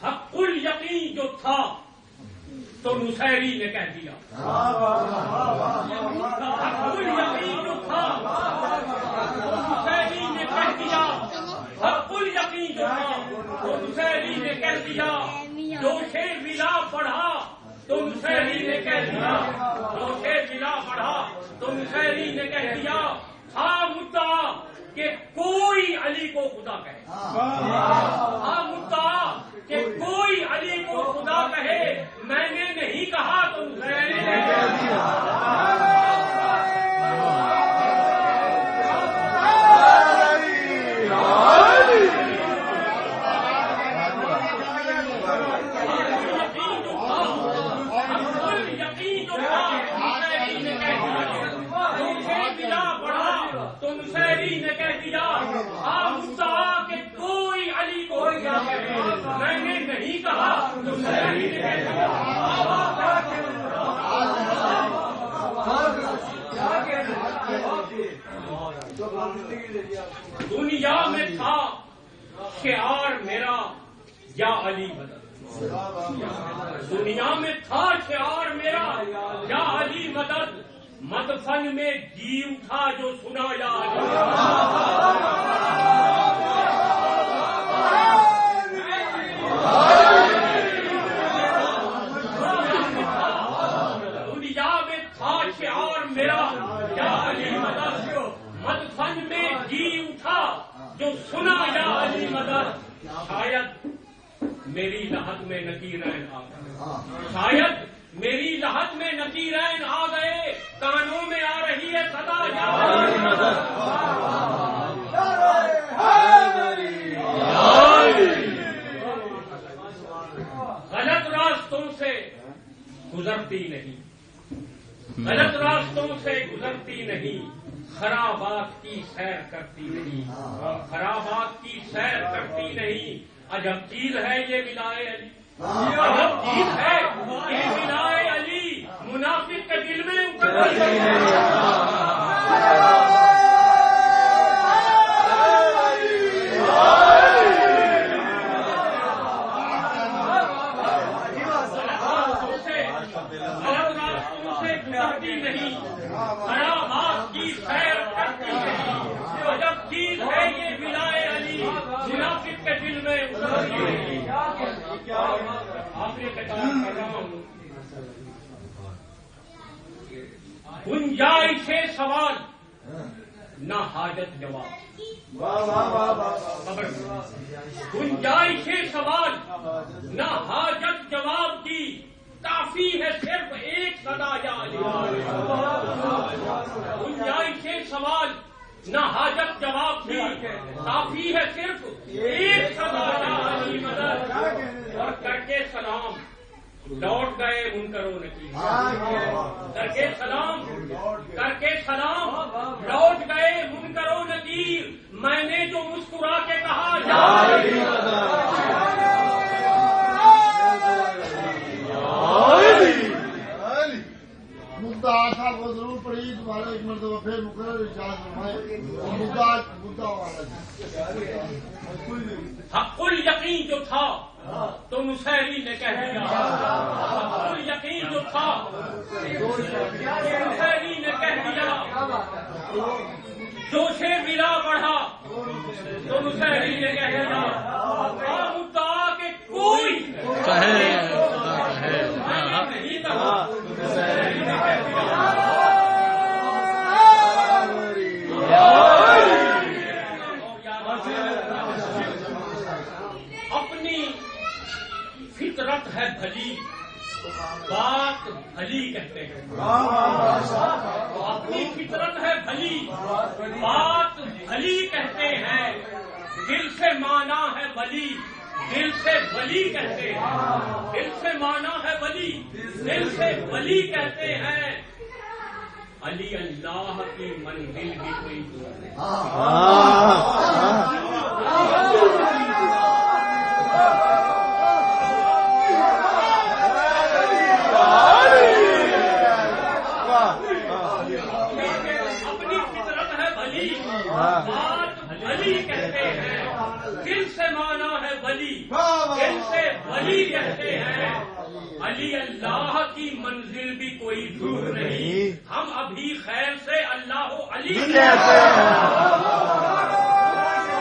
حق الیقین جو تھا تو نصیری نے کہہ دیا، حق الیقین جو تھا تو نصیری نے کہہ دیا، حق الیقین جو تھا تو نصیری نے کہہ دیا، جوش ولا بڑھا تو نصیری نے کہہ دیا، جوش ولا بڑھا تو نصیری نے کہہ دیا، تھا مدعا کہ کوئی علی کو خدا کہے، تھا مدعا کہ کوئی علی کو خدا کہے، میں نے نہیں کہا تو نصیری نے کہہ دیا۔ میں نے نہیں کہا تو دنیا میں تھا شعار میرا یا علی مدد، دنیا میں تھا شعار میرا یا علی مدد، مدفن میں جی اٹھا جو سنا یا علی دنیا میں تھا شعار میرا یا علی مدد، مدفن میں جی اٹھا جو سنا یا علی مدد، شاید میری لحد میں نکیرین آ گئے، شاید میری لحد میں نکیرین آ گئے، کانوں میں آ رہی ہے صدا یا علی مدد۔ غلط راستوں سے گزرتی نہیں، غلط راستوں سے گزرتی نہیں، خرابات کی سیر کرتی نہیں، خرابات کی سیر کرتی نہیں، عجب چیز ہے یہ ولائے علی، عجب چیز ہے یہ ولائے علی، منافق کے دل میں اترتی نہیں۔ خرابات کی سیر کرتی نہیں، عجب چیز ہے یہ ولائے علی، منافق کے دل میں اترتی نہیں۔ آخری خطاب کر رہا ہوں، گنجائش سوال نہ حاجت جواب، گنجائش سوال نہ حاجت جواب کی، کافی ہے صرف ایک صدا یا علی، گنجائش سوال نہ حاجت جواب کی، کافی ہے صرف ایک صدا یا علی مدد، اور کر کے سلام لوٹ گئے منکر و نکیر، کر کے سلام لوٹ گئے منکر و نکیر، میں نے جو مسکرا کے کہا یا علی مدعا تھا وہ ضرور پڑھی، تمہارا ایک مرتبہ پھر مقرر ارشاد فرمائے مدعا والا حق الیقین جو تھا تو نصیری نے کہہ دیا، حق الیقین جو تھا نصیری نے کہہ دیا، جوش ولا بڑھا تو نصیری نے کہہ دیا، مدعا کہ کوئی نہیں کہا نصیری نے کہہ دیا۔ اپنی فطرت ہے بھلی، بات بھلی کہتے ہیں، اپنی فطرت ہے بھلی، بات بھلی کہتے ہیں، دل سے مانا ہے ولی، دل سے ولی کہتے ہیں، دل سے مانا ہے ولی، دل سے ولی کہتے ہیں، علی اللہ کی منزل بھی کوئی دور نہیں۔ اپنی فطرت ہے بھلی، بات بھلی کہتے ہیں، دل سے مانا ہے ولی، دل سے ولی کہتے ہیں علی اللہ کی منزل بھی کوئی دور نہیں، ہم ابھی خیر سے اللہ علی کہتے ہیں